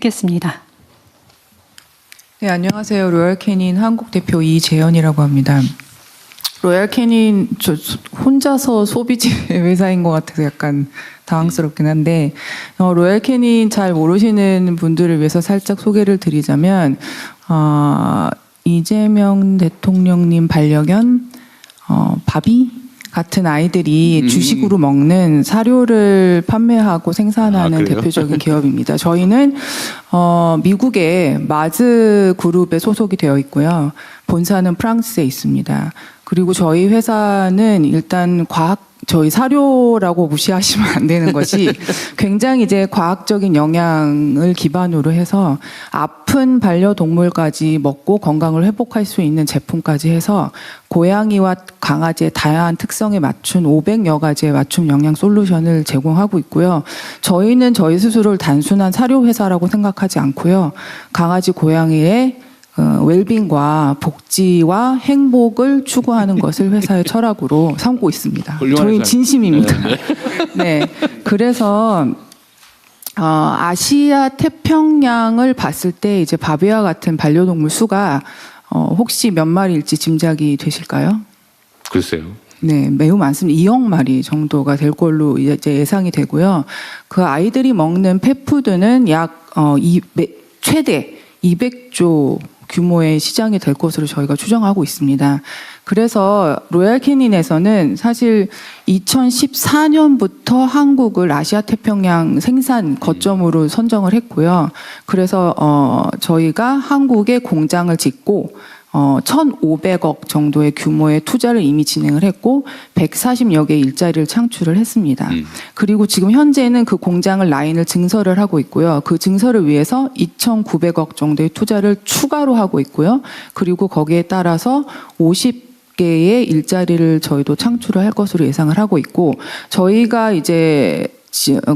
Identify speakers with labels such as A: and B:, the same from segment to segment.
A: 듣겠습니다.
B: 네, 안녕하세요. 로얄캐닌 한국 대표 이재현이라고 합니다. 로얄캐닌 저 혼자서 소비재 회사인 것 같아서 약간 당황스럽긴 한데 로얄캐닌 잘 모르시는 분들을 위해서 살짝 소개를 드리자면 이재명 대통령님 반려견 바비 같은 아이들이 주식으로 먹는 사료를 판매하고 생산하는 대표적인 기업입니다. 저희는 미국의 마즈 그룹에 소속이 되어 있고요. 본사는 프랑스에 있습니다. 그리고 저희 회사는 일단 저희 사료라고 무시하시면 안 되는 것이 굉장히 이제 과학적인 영양을 기반으로 해서 아픈 반려동물까지 먹고 건강을 회복할 수 있는 제품까지 해서 고양이와 강아지의 다양한 특성에 맞춘 500여 가지의 맞춤 영양 솔루션을 제공하고 있고요. 저희는 저희 스스로를 단순한 사료 회사라고 생각하지 않고요. 강아지, 고양이의 웰빙과 복지와 행복을 추구하는 것을 회사의 철학으로 삼고 있습니다. 저희 진심입니다. 네, 그래서 아시아 태평양을 봤을 때 이제 바비와 같은 반려동물 수가 혹시 몇 마리일지 짐작이 되실까요?
C: 글쎄요.
B: 네, 매우 많습니다. 2억 마리 정도가 될 걸로 이제 예상이 되고요. 그 아이들이 먹는 펫푸드는 약 최대 200조 규모의 시장이 될 것으로 저희가 추정하고 있습니다. 그래서 로얄캐닌에서는 사실 2014년부터 한국을 아시아 태평양 생산 거점으로 선정을 했고요. 그래서 저희가 한국에 공장을 짓고 1,500억 정도의 규모의 투자를 이미 진행을 했고 140여 개의 일자리를 창출을 했습니다. 그리고 지금 현재는 그 공장을 라인을 증설을 하고 있고요. 그 증설을 위해서 2,900억 정도의 투자를 추가로 하고 있고요. 그리고 거기에 따라서 50개의 일자리를 저희도 창출을 할 것으로 예상을 하고 있고 저희가 이제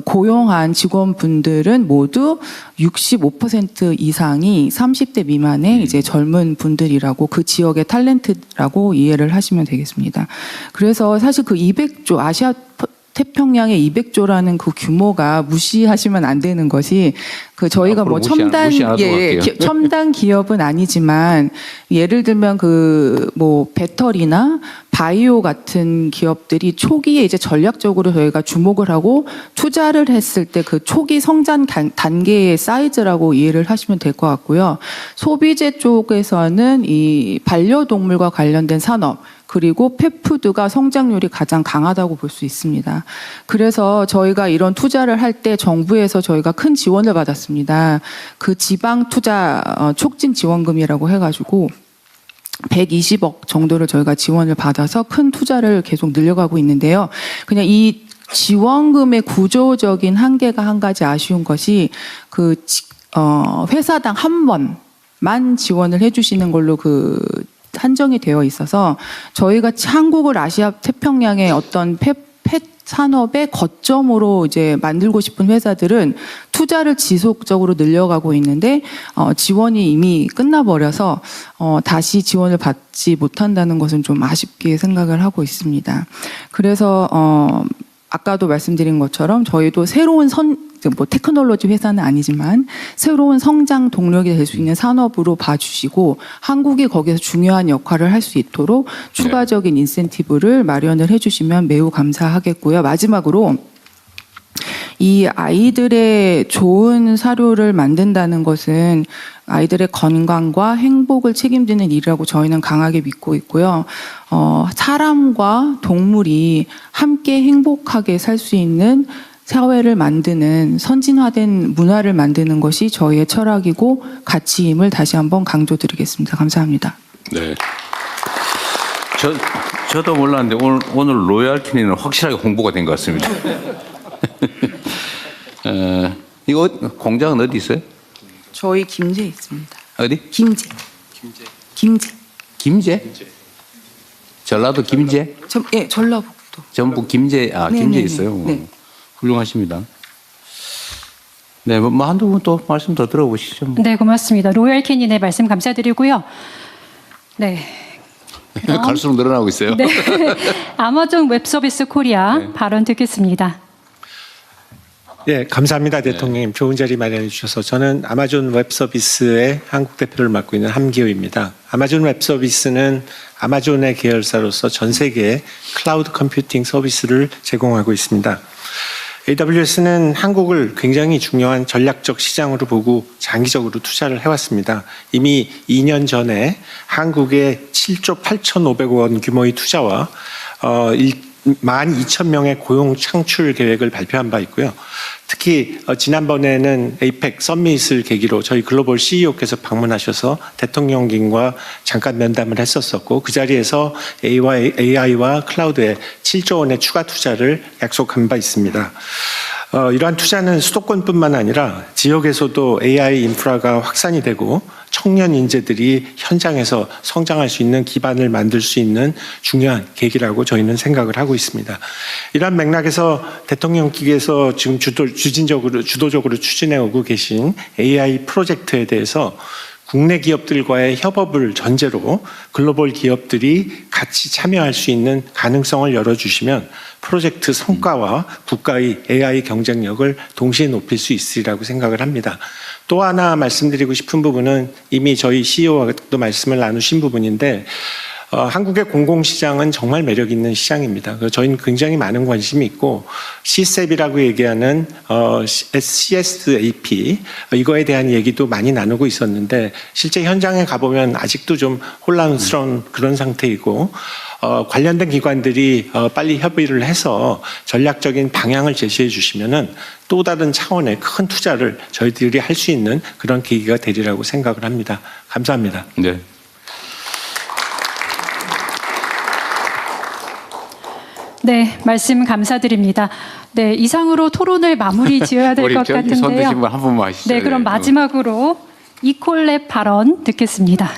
B: 고용한 직원분들은 모두 65% 이상이 30대 미만의 이제 젊은 분들이라고 그 지역의 탤런트라고 이해를 하시면 되겠습니다. 그래서 사실 그 200조 아시아 태평양의 200조라는 그 규모가 무시하시면 안 되는 것이 그 저희가 뭐 첨단 첨단 기업은 아니지만 예를 들면 그 뭐 배터리나 바이오 같은 기업들이 초기에 이제 전략적으로 저희가 주목을 하고 투자를 했을 때 그 초기 성장 단계의 사이즈라고 이해를 하시면 될 것 같고요. 소비재 쪽에서는 이 반려동물과 관련된 산업 그리고 펫푸드가 성장률이 가장 강하다고 볼 수 있습니다. 그래서 저희가 이런 투자를 할 때 정부에서 저희가 큰 지원을 받았습니다. 그 지방 투자 촉진 지원금이라고 해가지고 120억 정도를 저희가 지원을 받아서 큰 투자를 계속 늘려가고 있는데요. 그냥 이 지원금의 구조적인 한계가 한 가지 아쉬운 것이 그 회사당 한 번만 지원을 해주시는 걸로 한정이 되어 있어서 저희가 한국을 아시아 태평양의 어떤 펫 산업의 거점으로 이제 만들고 싶은 회사들은 투자를 지속적으로 늘려가고 있는데 지원이 이미 끝나버려서 다시 지원을 받지 못한다는 것은 좀 아쉽게 생각을 하고 있습니다. 그래서 아까도 말씀드린 것처럼 저희도 새로운 테크놀로지 회사는 아니지만 새로운 성장 동력이 될 수 있는 산업으로 봐주시고 한국이 거기서 중요한 역할을 할 수 있도록 추가적인 인센티브를 마련을 해주시면 매우 감사하겠고요. 마지막으로 이 아이들의 좋은 사료를 만든다는 것은 아이들의 건강과 행복을 책임지는 일이라고 저희는 강하게 믿고 있고요. 사람과 동물이 함께 행복하게 살 수 있는 사회를 만드는 선진화된 문화를 만드는 것이 저희의 철학이고 가치임을 다시 한번 강조드리겠습니다. 감사합니다.
C: 네. 저도 몰랐는데 오늘 로얄캐닌은 확실하게 홍보가 된 것 같습니다. 이거 공장은 어디 있어요?
B: 저희 김제에 있습니다.
C: 어디?
B: 김제.
C: 김제? 전라도 김제?
B: 예, 전라북도.
C: 전북 김제, 김제 있어요.
B: 네.
C: 훌륭하십니다. 네, 뭐 한두 분 또 말씀 더 들어보시죠.
A: 네, 고맙습니다. 로얄캐닌의 말씀 감사드리고요. 네.
C: 갈수록 늘어나고 있어요.
A: 네. 아마존 웹서비스 코리아 발언 듣겠습니다.
D: 예, 감사합니다, 대통령님. 좋은 자리 마련해 주셔서. 저는 아마존 웹 서비스의 한국 대표를 맡고 있는 함기호입니다. 아마존 웹 서비스는 아마존의 계열사로서 전 세계에 클라우드 컴퓨팅 서비스를 제공하고 있습니다. AWS는 한국을 굉장히 중요한 전략적 시장으로 보고 장기적으로 투자를 해왔습니다. 이미 2년 전에 한국의 7조 8,500억 원 규모의 투자와 12,000명의 고용 창출 계획을 발표한 바 있고요. 특히 지난번에는 에이펙 서밋을 계기로 저희 글로벌 CEO께서 방문하셔서 대통령님과 잠깐 면담을 했었었고 그 자리에서 AI와 클라우드에 7조 원의 추가 투자를 약속한 바 있습니다. 이러한 투자는 수도권뿐만 아니라 지역에서도 AI 인프라가 확산이 되고 청년 인재들이 현장에서 성장할 수 있는 기반을 만들 수 있는 중요한 계기라고 저희는 생각을 하고 있습니다. 이러한 맥락에서 대통령께서 지금 주도적으로 추진해 오고 계신 AI 프로젝트에 대해서 국내 기업들과의 협업을 전제로 글로벌 기업들이 같이 참여할 수 있는 가능성을 열어주시면 프로젝트 성과와 국가의 AI 경쟁력을 동시에 높일 수 있으리라고 생각을 합니다. 또 하나 말씀드리고 싶은 부분은 이미 저희 CEO와도 말씀을 나누신 부분인데 한국의 공공시장은 정말 매력 있는 시장입니다. 저희는 굉장히 많은 관심이 있고 CSAP이라고 얘기하는 CSAP 이거에 대한 얘기도 많이 나누고 있었는데 실제 현장에 가보면 아직도 좀 혼란스러운 그런 상태이고 관련된 기관들이 빨리 협의를 해서 전략적인 방향을 제시해 주시면은 또 다른 차원의 큰 투자를 저희들이 할 수 있는 그런 계기가 되리라고 생각을 합니다. 감사합니다.
C: 네.
A: 네, 말씀 감사드립니다. 네, 이상으로 토론을 마무리 지어야 될 것
C: 손 드신
A: 같은데요.
C: 분 한 분만 하시죠.
A: 네, 그럼 마지막으로 이콜랩 발언 듣겠습니다.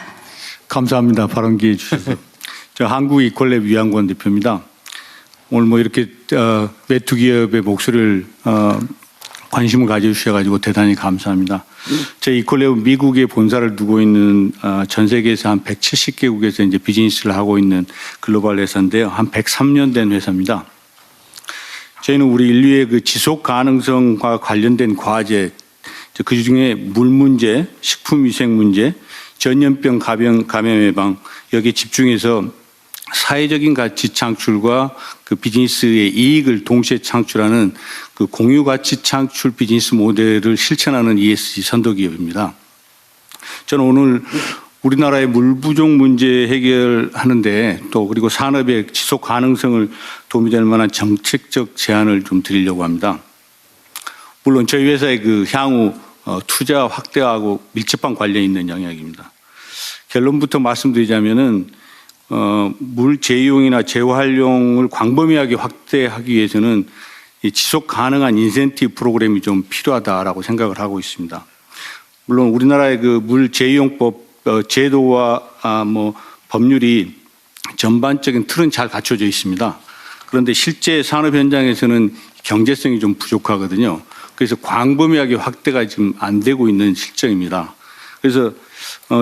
E: 감사합니다. 발언 기회 주셔서. 저 한국 이콜랩 위안권 대표입니다. 오늘 뭐 이렇게 외투 기업의 목소리를 관심을 가져주셔가지고 대단히 감사합니다. 제 이콜랩은 미국에 본사를 두고 있는 전 세계에서 한 170개국에서 이제 비즈니스를 하고 있는 글로벌 회사인데요. 한 103년 된 회사입니다. 저희는 우리 인류의 그 지속 가능성과 관련된 과제, 그 중에 물 문제, 식품 위생 문제, 전염병 감염 예방 여기에 집중해서 사회적인 가치 창출과 그 비즈니스의 이익을 동시에 창출하는 그 공유 가치 창출 비즈니스 모델을 실천하는 ESG 선도 기업입니다. 저는 오늘 우리나라의 물 부족 문제 해결하는데 또 그리고 산업의 지속 가능성을 도움이 될 만한 정책적 제안을 좀 드리려고 합니다. 물론 저희 회사의 그 향후 투자 확대하고 밀접한 관련이 있는 영역입니다. 결론부터 말씀드리자면은 물 재이용이나 재활용을 광범위하게 확대하기 위해서는 이 지속 가능한 인센티브 프로그램이 좀 필요하다라고 생각을 하고 있습니다. 물론 우리나라의 그 물 재이용법 제도와 뭐 법률이 전반적인 틀은 잘 갖춰져 있습니다. 그런데 실제 산업 현장에서는 경제성이 좀 부족하거든요. 그래서 광범위하게 확대가 지금 안 되고 있는 실정입니다. 그래서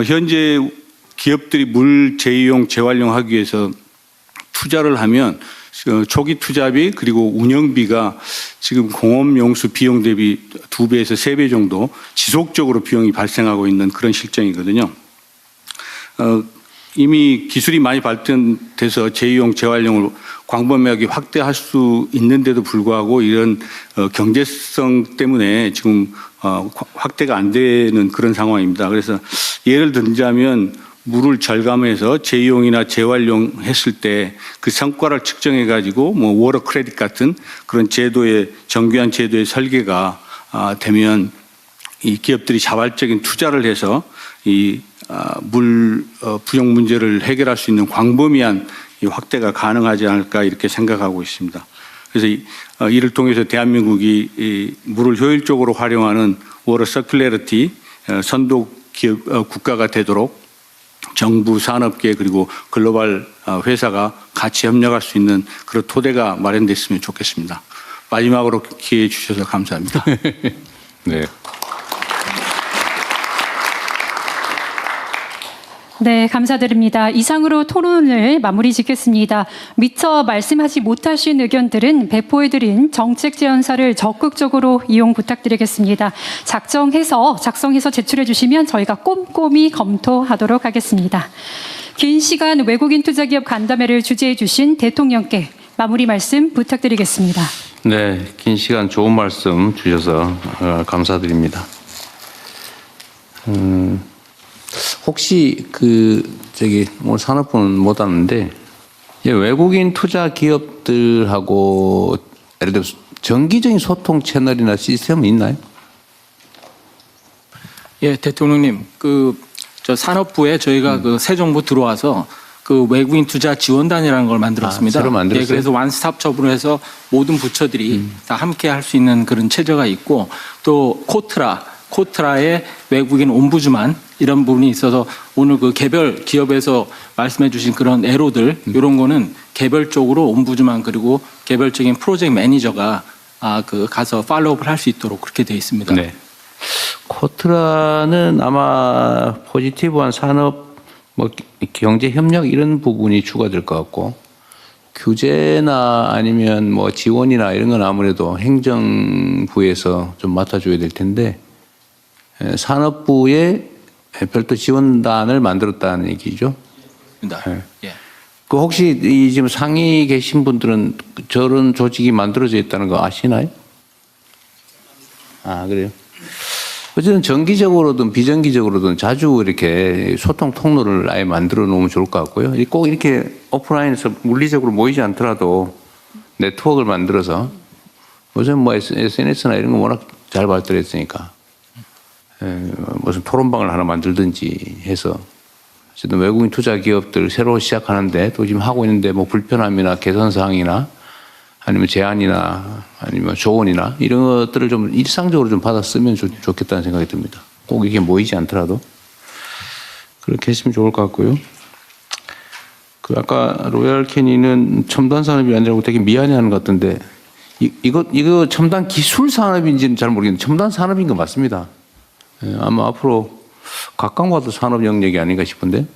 E: 현재 기업들이 물 재이용, 재활용하기 위해서 투자를 하면 초기 투자비 그리고 운영비가 지금 공업용수 비용 대비 2배에서 3배 정도 지속적으로 비용이 발생하고 있는 그런 실정이거든요. 이미 기술이 많이 발전돼서 재이용, 재활용을 광범위하게 확대할 수 있는데도 불구하고 이런 경제성 때문에 지금 확대가 안 되는 그런 상황입니다. 그래서 예를 들자면 물을 절감해서 재이용이나 재활용했을 때 그 성과를 측정해 가지고 뭐 워터 크레딧 같은 그런 제도의 정교한 제도의 설계가 되면 이 기업들이 자발적인 투자를 해서 이 물 부족 문제를 해결할 수 있는 광범위한 이 확대가 가능하지 않을까 이렇게 생각하고 있습니다. 그래서 이를 통해서 대한민국이 이 물을 효율적으로 활용하는 워터 서큘러리티 선도 기업 국가가 되도록 정부, 산업계 그리고 글로벌 회사가 같이 협력할 수 있는 그런 토대가 마련됐으면 좋겠습니다. 마지막으로 기회 주셔서 감사합니다.
C: 네.
A: 네, 감사드립니다. 이상으로 토론을 마무리 짓겠습니다. 미처 말씀하지 못하신 의견들은 배포해드린 정책제안서를 적극적으로 이용 부탁드리겠습니다. 작성해서 제출해 주시면 저희가 꼼꼼히 검토하도록 하겠습니다. 긴 시간 외국인 투자기업 간담회를 주재해 주신 대통령께 마무리 말씀 부탁드리겠습니다.
C: 네, 긴 시간 좋은 말씀 주셔서 감사드립니다. 혹시 오늘 산업부는 못 왔는데 외국인 투자 기업들하고 예를 들어 정기적인 소통 채널이나 시스템은 있나요?
F: 예, 대통령님, 저 산업부에 저희가 새 정부 들어와서 외국인 투자 지원단이라는 걸 만들었습니다.
C: 새로 만들었어요?
F: 예, 그래서 완스톱처으로 해서 모든 부처들이 다 함께 할 수 있는 그런 체제가 있고 또 코트라의 외국인 옴부즈만 이런 부분이 있어서 오늘 개별 기업에서 말씀해 주신 그런 애로들 이런 거는 개별적으로 옴부즈만 그리고 개별적인 프로젝트 매니저가 가서 팔로우업을 할 수 있도록 그렇게 되어 있습니다.
C: 네. 코트라는 아마 포지티브한 산업, 경제 협력 이런 부분이 추가될 것 같고 규제나 아니면 지원이나 이런 건 아무래도 행정부에서 좀 맡아줘야 될 텐데 산업부에 별도 지원단을 만들었다는 얘기죠.
F: 네. 예.
C: 그 혹시 지금 상위 계신 분들은 저런 조직이 만들어져 있다는 거 아시나요? 아, 그래요? 어쨌든 정기적으로든 비정기적으로든 자주 이렇게 소통 통로를 아예 만들어 놓으면 좋을 것 같고요. 꼭 이렇게 오프라인에서 물리적으로 모이지 않더라도 네트워크를 만들어서 요즘 SNS나 이런 거 워낙 잘 발달했으니까 무슨 토론방을 하나 만들든지 해서 어쨌든 외국인 투자 기업들 새로 시작하는데 또 지금 하고 있는데 불편함이나 개선 사항이나 아니면 제안이나 아니면 조언이나 이런 것들을 좀 일상적으로 좀 받아 쓰면 좋겠다는 생각이 듭니다. 꼭 이게 모이지 않더라도 그렇게 했으면 좋을 것 같고요. 아까 로얄 캐니는 첨단 산업이 아니라고 되게 미안해하는 것 같은데 이거 첨단 기술 산업인지는 잘 모르겠는데 첨단 산업인 거 맞습니다. 아마 앞으로 각광받을 산업 영역이 아닌가 싶은데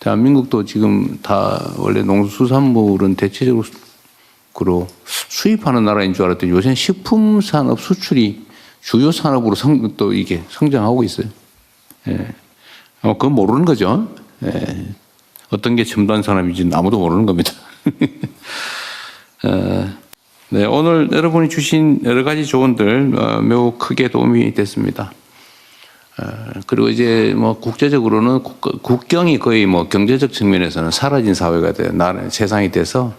C: 대한민국도 지금 다 원래 농수산물은 대체적으로 수입하는 나라인 줄 알았더니 요새는 식품 산업 수출이 주요 산업으로 또 이게 성장하고 있어요. 그건 모르는 거죠. 어떤 게 첨단 산업인지는 아무도 모르는 겁니다. 네, 오늘 여러분이 주신 여러 가지 조언들 매우 크게 도움이 됐습니다. 그리고 이제 국제적으로는 국경이 거의 경제적 측면에서는 사라진 사회가 돼요. 세상이 돼서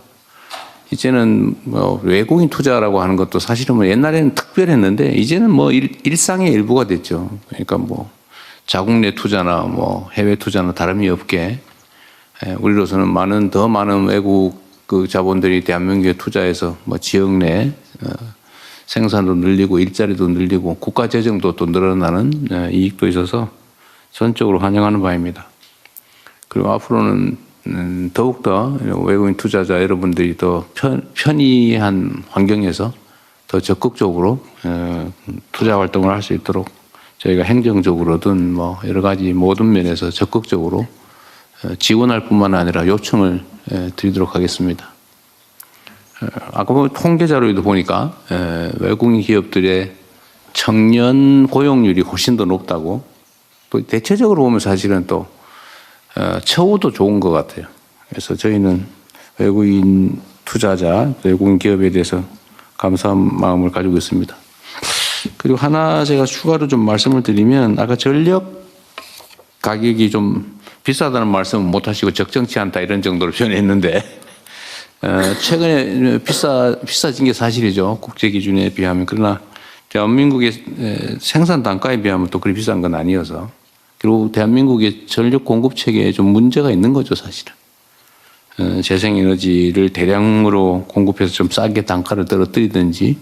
C: 이제는 외국인 투자라고 하는 것도 사실은 옛날에는 특별했는데 이제는 일상의 일부가 됐죠. 그러니까 자국 내 투자나 해외 투자나 다름이 없게 우리로서는 더 많은 외국 자본들이 대한민국에 투자해서 지역 내 생산도 늘리고 일자리도 늘리고 국가 재정도 또 늘어나는 이익도 있어서 전적으로 환영하는 바입니다. 그리고 앞으로는 더욱더 외국인 투자자 여러분들이 더 편리한 환경에서 더 적극적으로 투자 활동을 할 수 있도록 저희가 행정적으로든 여러 가지 모든 면에서 적극적으로 지원할 뿐만 아니라 요청을 드리도록 하겠습니다. 아까 통계 자료에도 보니까 외국인 기업들의 청년 고용률이 훨씬 더 높다고 또 대체적으로 보면 사실은 또 처우도 좋은 것 같아요. 그래서 저희는 외국인 투자자, 외국인 기업에 대해서 감사한 마음을 가지고 있습니다. 그리고 하나 제가 추가로 좀 말씀을 드리면 아까 전력 가격이 좀 비싸다는 말씀은 못 하시고 적정치 않다 이런 정도로 표현했는데 최근에 비싸진 게 사실이죠. 국제 기준에 비하면. 그러나 대한민국의 생산 단가에 비하면 또 그리 비싼 건 아니어서 그리고 대한민국의 전력 공급 체계에 좀 문제가 있는 거죠, 사실은. 재생에너지를 대량으로 공급해서 좀 싸게 단가를 떨어뜨리든지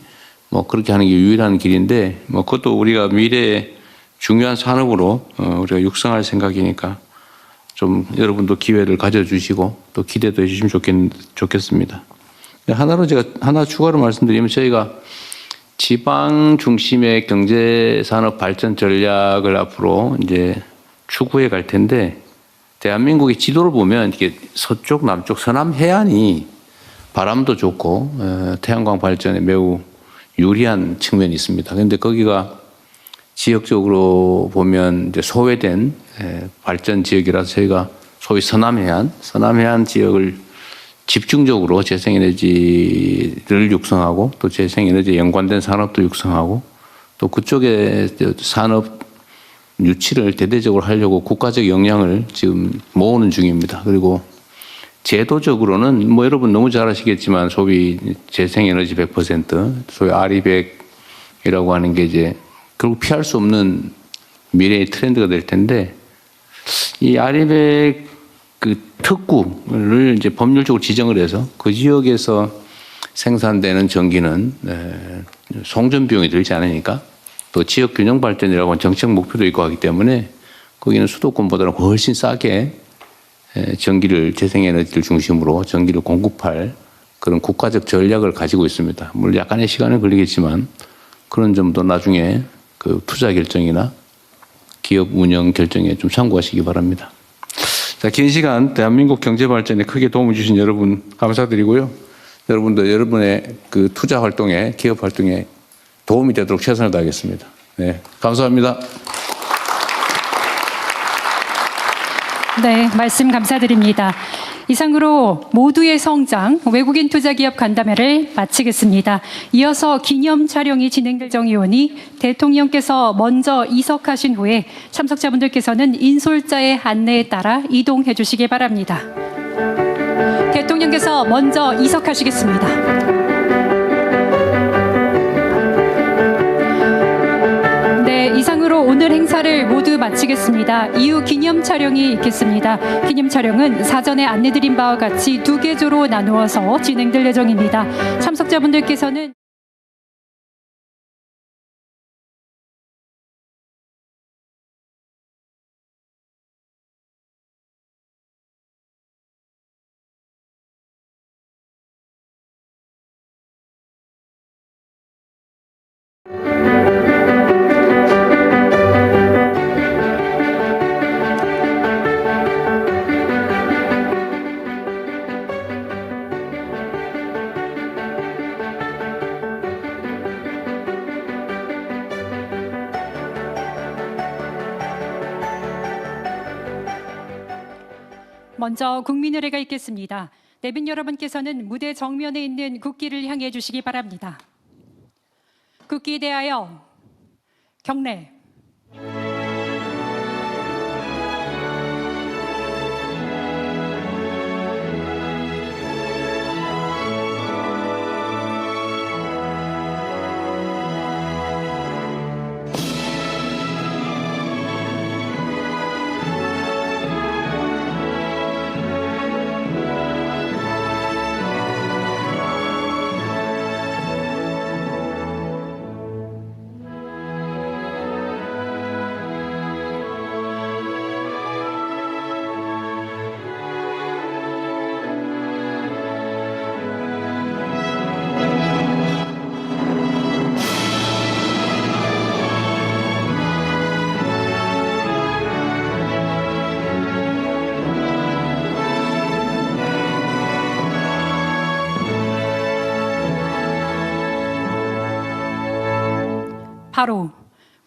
C: 그렇게 하는 게 유일한 길인데 그것도 우리가 미래의 중요한 산업으로 우리가 육성할 생각이니까 좀 여러분도 기회를 가져주시고 또 기대도 해주시면 좋겠습니다. 제가 하나 추가로 말씀드리면 저희가 지방 중심의 경제산업 발전 전략을 앞으로 이제 추구해 갈 텐데 대한민국의 지도를 보면 이게 서쪽, 남쪽, 서남 해안이 바람도 좋고 태양광 발전에 매우 유리한 측면이 있습니다. 그런데 거기가 지역적으로 보면 이제 소외된 발전 지역이라서 저희가 소위 서남해안 지역을 집중적으로 재생에너지를 육성하고 또 재생에너지에 연관된 산업도 육성하고 또 그쪽에 산업 유치를 대대적으로 하려고 국가적 역량을 지금 모으는 중입니다. 그리고 제도적으로는 뭐 여러분 너무 잘 아시겠지만 소위 재생에너지 100%, 소위 RE100이라고 하는 게 이제 결국 피할 수 없는 미래의 트렌드가 될 텐데 이 RE100 그 특구를 이제 법률적으로 지정을 해서 그 지역에서 생산되는 전기는 송전 비용이 들지 않으니까 또 지역 균형 발전이라고 하는 정책 목표도 있고 하기 때문에 거기는 수도권보다는 훨씬 싸게 전기를 재생에너지를 중심으로 전기를 공급할 그런 국가적 전략을 가지고 있습니다. 물론 약간의 시간은 걸리겠지만 그런 점도 나중에 그 투자 결정이나 기업 운영 결정에 좀 참고하시기 바랍니다. 자, 긴 시간 대한민국 경제 발전에 크게 도움을 주신 여러분 감사드리고요. 여러분도 여러분의 그 투자 활동에 기업 활동에 도움이 되도록 최선을 다하겠습니다. 네, 감사합니다.
A: 네, 말씀 감사드립니다. 이상으로 모두의 성장 외국인 투자기업 간담회를 마치겠습니다. 이어서 기념 촬영이 진행될 정의원이 대통령께서 먼저 이석하신 후에 참석자분들께서는 인솔자의 안내에 따라 이동해 주시기 바랍니다. 대통령께서 먼저 이석하시겠습니다. 이상으로 오늘 행사를 모두 마치겠습니다. 이후 기념 촬영이 있겠습니다. 기념 촬영은 사전에 안내드린 바와 같이 2개조로 나누어서 진행될 예정입니다. 참석자분들께서는 먼저 국민의례가 있겠습니다. 내빈 여러분께서는 무대 정면에 있는 국기를 향해 주시기 바랍니다. 국기에 대하여 경례. 바로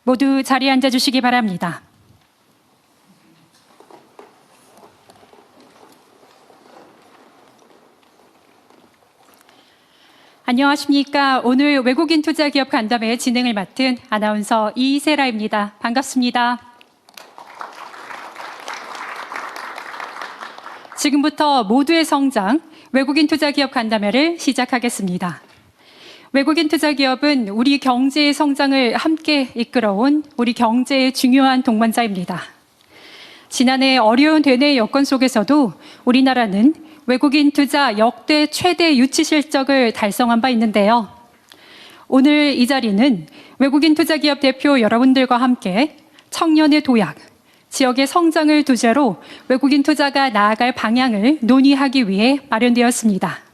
A: 모두 자리에 앉아 주시기 바랍니다. 안녕하십니까. 오늘 외국인 투자기업 간담회 진행을 맡은 아나운서 이세라입니다. 반갑습니다. 지금부터 모두의 성장 외국인 투자기업 간담회를 시작하겠습니다. 외국인 투자기업은 우리 경제의 성장을 함께 이끌어온 우리 경제의 중요한 동반자입니다. 지난해 어려운 대내 여건 속에서도 우리나라는 외국인 투자 역대 최대 유치 실적을 달성한 바 있는데요. 오늘 이 자리는 외국인 투자기업 대표 여러분들과 함께 청년의 도약, 지역의 성장을 주제로 외국인 투자가 나아갈 방향을 논의하기 위해 마련되었습니다.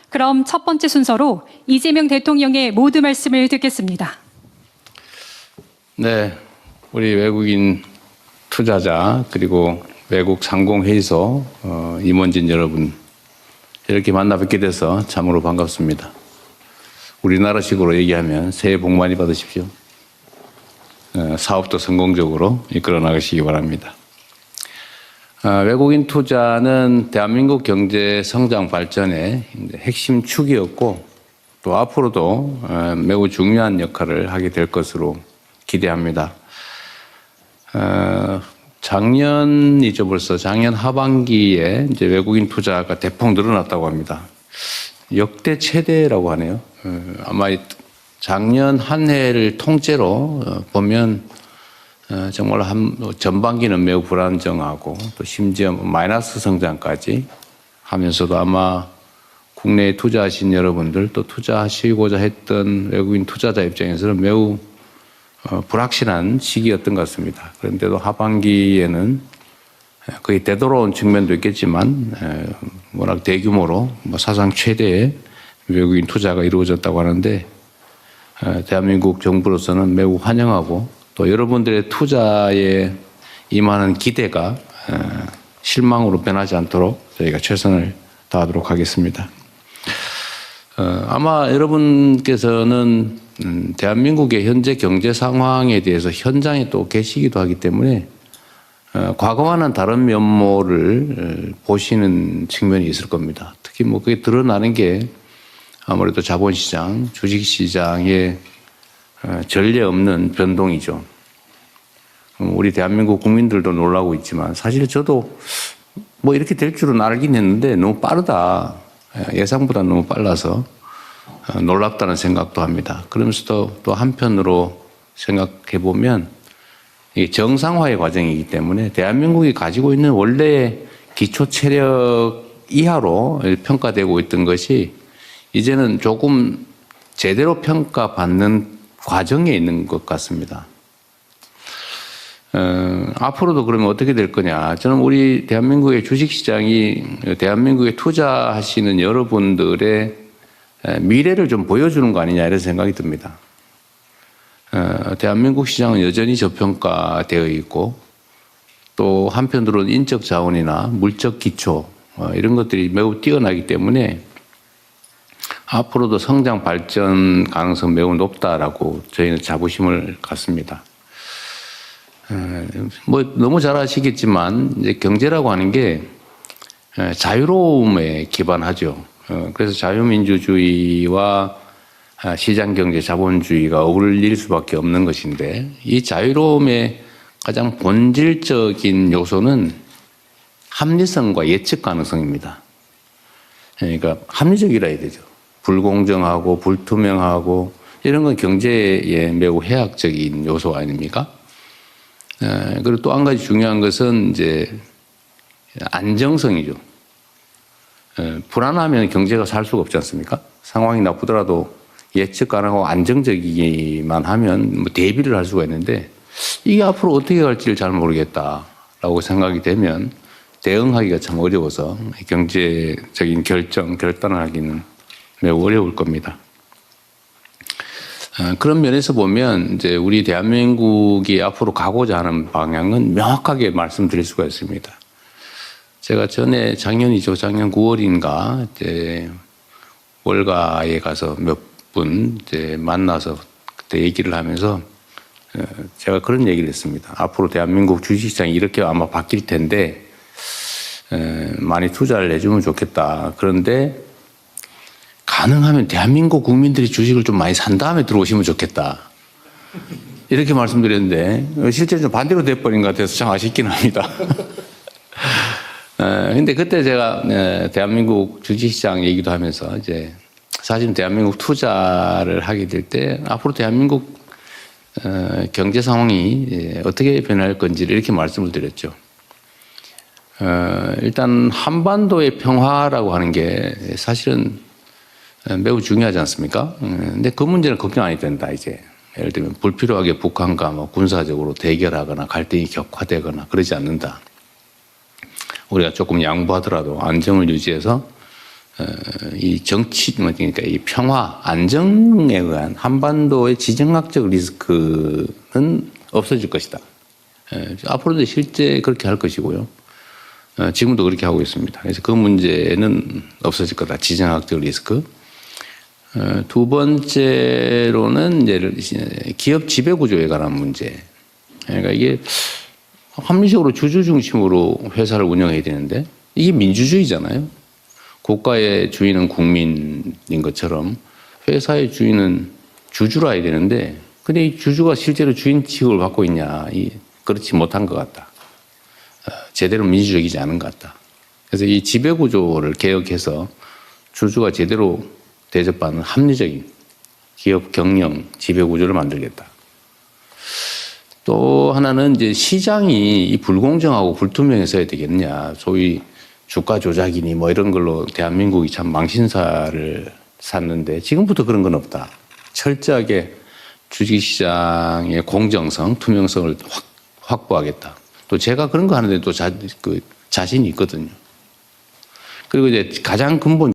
A: 그럼 첫 번째 순서로 이재명 대통령의 모두 말씀을 듣겠습니다.
C: 네, 우리 외국인 투자자 그리고 외국 상공회의소 임원진 여러분 이렇게 만나 뵙게 돼서 참으로 반갑습니다. 우리나라식으로 얘기하면 새해 복 많이 받으십시오. 사업도 성공적으로 이끌어 나가시기 바랍니다. 외국인 투자는 대한민국 경제 성장 발전의 핵심 축이었고 또 앞으로도 매우 중요한 역할을 하게 될 것으로 기대합니다. 작년이죠, 벌써 작년 하반기에 이제 외국인 투자가 대폭 늘어났다고 합니다. 역대 최대라고 하네요. 아마 작년 한 해를 통째로 보면 정말 전반기는 매우 불안정하고 또 심지어 마이너스 성장까지 하면서도 아마 국내에 투자하신 여러분들 또 투자하시고자 했던 외국인 투자자 입장에서는 매우 불확실한 시기였던 것 같습니다. 그런데도 하반기에는 거의 되돌아온 측면도 있겠지만 워낙 대규모로 사상 최대의 외국인 투자가 이루어졌다고 하는데 대한민국 정부로서는 매우 환영하고 또 여러분들의 투자에 임하는 기대가 실망으로 변하지 않도록 저희가 최선을 다하도록 하겠습니다. 아마 여러분께서는 대한민국의 현재 경제 상황에 대해서 현장에 또 계시기도 하기 때문에 과거와는 다른 면모를 보시는 측면이 있을 겁니다. 특히 뭐 그게 드러나는 게 아무래도 자본시장, 주식시장의 전례 없는 변동이죠. 우리 대한민국 국민들도 놀라고 있지만 사실 저도 뭐 이렇게 될 줄은 알긴 했는데 너무 빠르다. 예상보다 너무 빨라서 놀랍다는 생각도 합니다. 그러면서도 또 한편으로 생각해 보면 이 정상화의 과정이기 때문에 대한민국이 가지고 있는 원래의 기초 체력 이하로 평가되고 있던 것이 이제는 조금 제대로 평가받는 과정에 있는 것 같습니다. 앞으로도 그러면 어떻게 될 거냐. 저는 우리 대한민국의 주식시장이 대한민국에 투자하시는 여러분들의 미래를 좀 보여주는 거 아니냐 이런 생각이 듭니다. 대한민국 시장은 여전히 저평가되어 있고 또 한편으로는 인적 자원이나 물적 기초 이런 것들이 매우 뛰어나기 때문에 앞으로도 성장 발전 가능성 매우 높다라고 저희는 자부심을 갖습니다. 뭐 너무 잘 아시겠지만 이제 경제라고 하는 게 자유로움에 기반하죠. 그래서 자유민주주의와 시장경제, 자본주의가 어울릴 수밖에 없는 것인데 이 자유로움의 가장 본질적인 요소는 합리성과 예측 가능성입니다. 그러니까 합리적이라 해야 되죠. 불공정하고 불투명하고 이런 건 경제에 매우 해악적인 요소 아닙니까? 그리고 또 한 가지 중요한 것은 이제 안정성이죠. 불안하면 경제가 살 수가 없지 않습니까? 상황이 나쁘더라도 예측 가능하고 안정적이기만 하면 뭐 대비를 할 수가 있는데 이게 앞으로 어떻게 갈지를 잘 모르겠다라고 생각이 되면 대응하기가 참 어려워서 경제적인 결단을 하기는 매우 어려울 겁니다. 그런 면에서 보면 이제 우리 대한민국이 앞으로 가고자 하는 방향은 명확하게 말씀드릴 수가 있습니다. 제가 전에 작년 9월인가 이제 월가에 가서 몇 분 이제 만나서 그때 얘기를 하면서 제가 그런 얘기를 했습니다. 앞으로 대한민국 주식시장이 이렇게 아마 바뀔 텐데 많이 투자를 해주면 좋겠다. 그런데 가능하면 대한민국 국민들이 주식을 좀 많이 산 다음에 들어오시면 좋겠다. 이렇게 말씀드렸는데 실제로 좀 반대로 돼버린 것 같아서 참 아쉽긴 합니다. 근데 그때 제가 대한민국 주식시장 얘기도 하면서 이제 사실 대한민국 투자를 하게 될 때 앞으로 대한민국 경제 상황이 어떻게 변할 건지를 이렇게 말씀을 드렸죠. 일단 한반도의 평화라고 하는 게 사실은 매우 중요하지 않습니까? 근데 그 문제는 걱정 안 해도 된다, 이제. 예를 들면 불필요하게 북한과 뭐 군사적으로 대결하거나 갈등이 격화되거나 그러지 않는다. 우리가 조금 양보하더라도 안정을 유지해서 이 정치, 그러니까 이 평화, 안정에 의한 한반도의 지정학적 리스크는 없어질 것이다. 앞으로도 실제 그렇게 할 것이고요. 지금도 그렇게 하고 있습니다. 그래서 그 문제는 없어질 거다. 지정학적 리스크. 두 번째로는 이제 기업 지배 구조에 관한 문제. 그러니까 이게 합리적으로 주주 중심으로 회사를 운영해야 되는데 이게 민주주의잖아요. 국가의 주인은 국민인 것처럼 회사의 주인은 주주라 해야 되는데 근데 이 주주가 실제로 주인 취급을 받고 있냐. 그렇지 못한 것 같다. 제대로 민주적이지 않은 것 같다. 그래서 이 지배 구조를 개혁해서 주주가 제대로 대접받는 합리적인 기업 경영 지배 구조를 만들겠다. 또 하나는 이제 시장이 불공정하고 불투명해서야 되겠느냐. 소위 주가 조작이니 뭐 이런 걸로 대한민국이 참 망신사를 샀는데 지금부터 그런 건 없다. 철저하게 주식시장의 공정성, 투명성을 확보하겠다. 또 제가 그런 거 하는데 또 자신이 있거든요. 그리고 이제 가장 근본